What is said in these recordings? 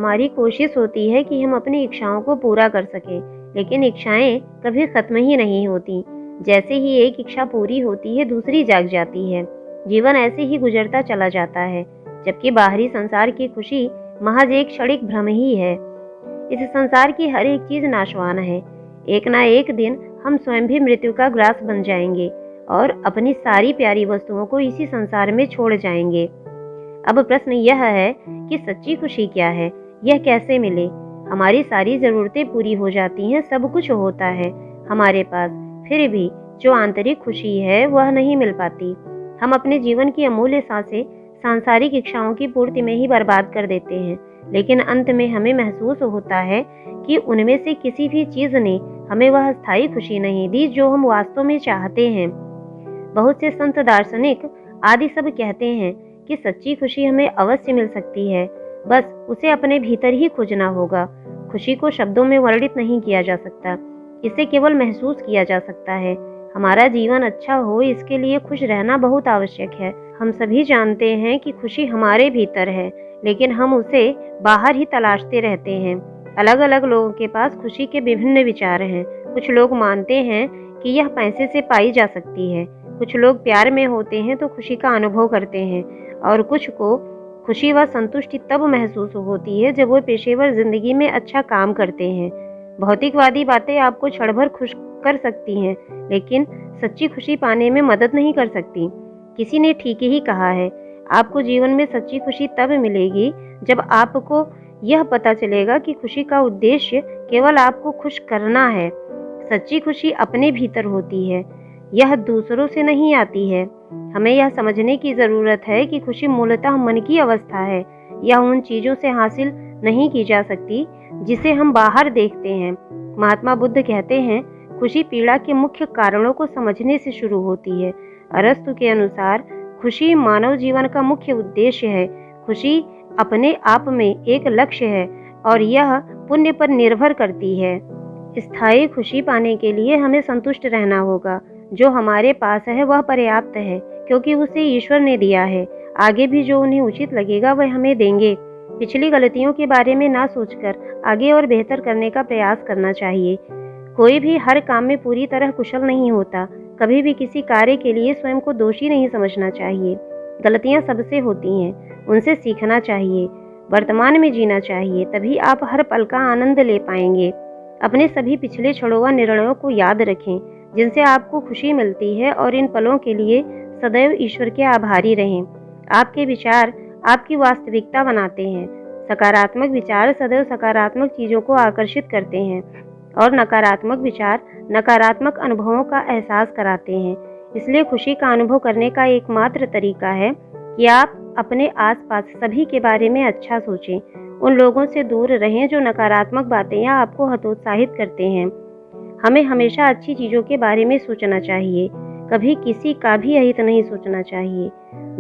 हमारी कोशिश होती है कि हम अपनी इच्छाओं को पूरा कर सकें, लेकिन इच्छाएं कभी खत्म ही नहीं होती। जैसे ही एक इच्छा पूरी होती है, दूसरी जाग जाती है। जीवन ऐसे ही गुजरता चला जाता है, जबकि बाहरी संसार की खुशी महज एक क्षणिक भ्रम ही है। इस संसार की हर एक चीज नाशवान है। एक ना एक दिन हम स्वयं भी मृत्यु का ग्रास बन जाएंगे और अपनी सारी प्यारी वस्तुओं को इसी संसार में छोड़ जाएंगे। अब प्रश्न यह है कि सच्ची खुशी क्या है, यह कैसे मिले। हमारी सारी जरूरतें पूरी हो जाती हैं, सब कुछ होता है हमारे पास, फिर भी जो आंतरिक खुशी है वह नहीं मिल पाती। हम अपने जीवन की अमूल्य सांसें सांसारिक इच्छाओं की पूर्ति में ही बर्बाद कर देते हैं, लेकिन अंत में हमें महसूस होता है कि उनमें से किसी भी चीज ने हमें वह स्थायी खुशी नहीं दी जो हम वास्तव में चाहते हैं। बहुत से संत, दार्शनिक आदि सब कहते हैं कि सच्ची खुशी हमें अवश्य मिल सकती है, बस उसे अपने भीतर ही खोजना होगा। खुशी को शब्दों में वर्णित नहीं किया जा सकता, इसे केवल महसूस किया जा सकता है। हमारा जीवन अच्छा हो, इसके लिए खुश रहना बहुत आवश्यक है। हम सभी जानते हैं कि खुशी हमारे भीतर है, लेकिन हम उसे बाहर ही तलाशते रहते हैं। अलग अलग लोगों के पास खुशी के विभिन्न विचार हैं। कुछ लोग मानते हैं कि यह पैसे से पाई जा सकती है, कुछ लोग प्यार में होते हैं तो खुशी का अनुभव करते हैं, और कुछ को खुशी व संतुष्टि तब महसूस होती है जब वो पेशेवर जिंदगी में अच्छा काम करते हैं। भौतिकवादी बातें आपको क्षण भर खुश कर सकती हैं, लेकिन सच्ची खुशी पाने में मदद नहीं कर सकती। किसी ने ठीक ही कहा है, आपको जीवन में सच्ची खुशी तब मिलेगी जब आपको यह पता चलेगा कि खुशी का उद्देश्य केवल आपको खुश करना है। सच्ची खुशी अपने भीतर होती है, यह दूसरों से नहीं आती है। हमें यह समझने की जरूरत है कि खुशी मूलतः मन की अवस्था है। यह उन चीजों से हासिल नहीं की जा सकती जिसे हम बाहर देखते हैं। महात्मा बुद्ध कहते हैं, खुशी पीड़ा के मुख्य कारणों को समझने से शुरू होती है। अरस्तु के अनुसार खुशी मानव जीवन का मुख्य उद्देश्य है। खुशी अपने आप में एक लक्ष्य है और यह पुण्य पर निर्भर करती है। स्थायी खुशी पाने के लिए हमें संतुष्ट रहना होगा। जो हमारे पास है वह पर्याप्त है, क्योंकि उसे ईश्वर ने दिया है। आगे भी जो उन्हें उचित लगेगा वह हमें देंगे। पिछली गलतियों के बारे में ना सोचकर आगे और बेहतर करने का प्रयास करना चाहिए। कोई भी हर काम में पूरी तरह कुशल नहीं होता। कभी भी किसी कार्य के लिए स्वयं को दोषी नहीं समझना चाहिए। गलतियां सबसे होती हैं, उनसे सीखना चाहिए। वर्तमान में जीना चाहिए, तभी आप हर पल का आनंद ले पाएंगे। अपने सभी पिछले क्षणों व निर्णयों को याद रखें जिनसे आपको खुशी मिलती है, और इन पलों के लिए सदैव ईश्वर के आभारी रहें। आपके विचार आपकी वास्तविकता बनाते हैं। सकारात्मक विचार सदैव सकारात्मक चीजों को आकर्षित करते हैं, और नकारात्मक विचार नकारात्मक अनुभवों का एहसास कराते हैं। इसलिए खुशी का अनुभव करने का एकमात्र तरीका है कि आप अपने आसपास सभी के बारे में अच्छा सोचें। उन लोगों से दूर रहें जो नकारात्मक बातें या आपको हतोत्साहित करते हैं। हमें हमेशा अच्छी चीज़ों के बारे में सोचना चाहिए, कभी किसी का भी अहित नहीं सोचना चाहिए।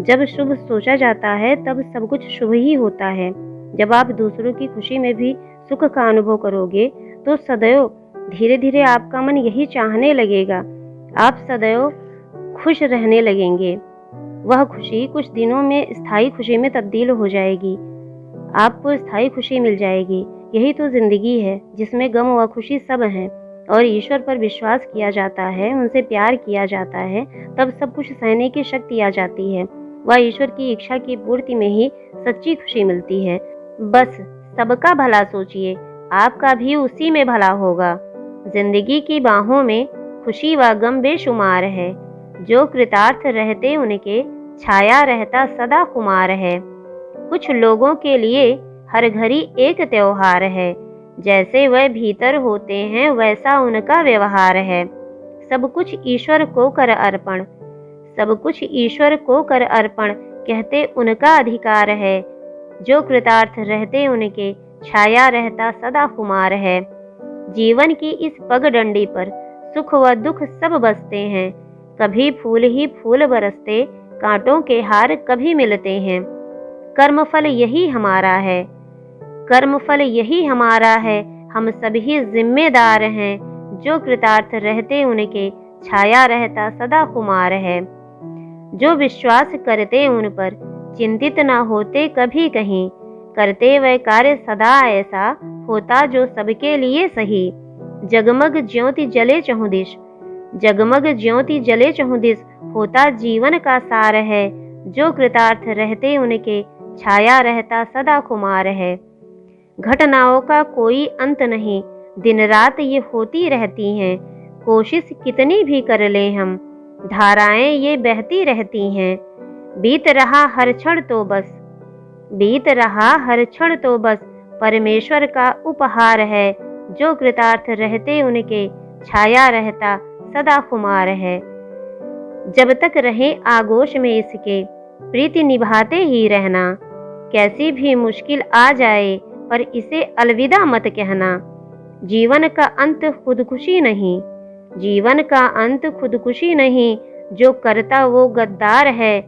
जब शुभ सोचा जाता है तब सब कुछ शुभ ही होता है। जब आप दूसरों की खुशी में भी सुख का अनुभव करोगे तो सदैव धीरे धीरे आपका मन यही चाहने लगेगा। आप सदैव खुश रहने लगेंगे। वह खुशी कुछ दिनों में स्थायी खुशी में तब्दील हो जाएगी। आपको स्थायी खुशी मिल जाएगी। यही तो जिंदगी है, जिसमें गम व खुशी सब हैं, और ईश्वर पर विश्वास किया जाता है, उनसे प्यार किया जाता है, तब सब कुछ सहने की शक्ति आ जाती है। वह ईश्वर की इच्छा की पूर्ति में ही सच्ची खुशी मिलती है। बस सबका भला सोचिए, आपका भी उसी में भला होगा। जिंदगी की बाहों में खुशी व गम बेशुमार है। जो कृतार्थ रहते उनके छाया रहता सदा खुमार है। कुछ लोगों के लिए हर घड़ी एक त्योहार है। जैसे वह भीतर होते हैं वैसा उनका व्यवहार है। सब कुछ ईश्वर को कर अर्पण, सब कुछ ईश्वर को कर अर्पण कहते उनका अधिकार है। जो कृतार्थ रहते उनके छाया रहता सदा खुमार है। जीवन की इस पगडंडी पर सुख व दुख सब बसते हैं। कभी फूल ही फूल बरसते, कांटों के हार कभी मिलते हैं। कर्मफल यही हमारा है, कर्मफल यही हमारा है। हम सभी जिम्मेदार हैं। जो कृतार्थ रहते उनके छाया रहता सदा खुमार है। जो विश्वास करते उन पर चिंतित न होते कभी कहीं। करते वह कार्य सदा ऐसा होता जो सबके लिए सही। जगमग ज्योति जले चहुदिश, जगमग ज्योति जले चहुदिश होता जीवन का सार है। जो कृतार्थ रहते उनके छाया रहता सदा खुमार है। घटनाओं का कोई अंत नहीं, दिन रात ये होती रहती हैं। कोशिश कितनी भी कर लें हम, धाराएं ये बहती रहती हैं। बीत रहा हर क्षण तो बस, बीत रहा हर क्षण तो बस परमेश्वर का उपहार है। जो कृतार्थ रहते उनके छाया रहता सदा खुमार है। जब तक रहें आगोश में इसके प्रीति निभाते ही रहना। कैसी भी मुश्किल आ जाए पर इसे अलविदा मत कहना। जीवन का अंत खुदकुशी नहीं, जीवन का अंत खुदकुशी नहीं। जो करता वो गद्दार है।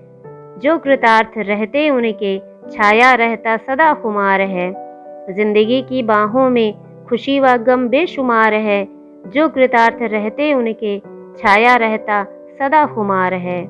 जो कृतार्थ रहते उनके छाया रहता सदा खुमार है। जिंदगी की बाहों में खुशी व गम बेशुमार है। जो कृतार्थ रहते उनके छाया रहता सदा खुमार है।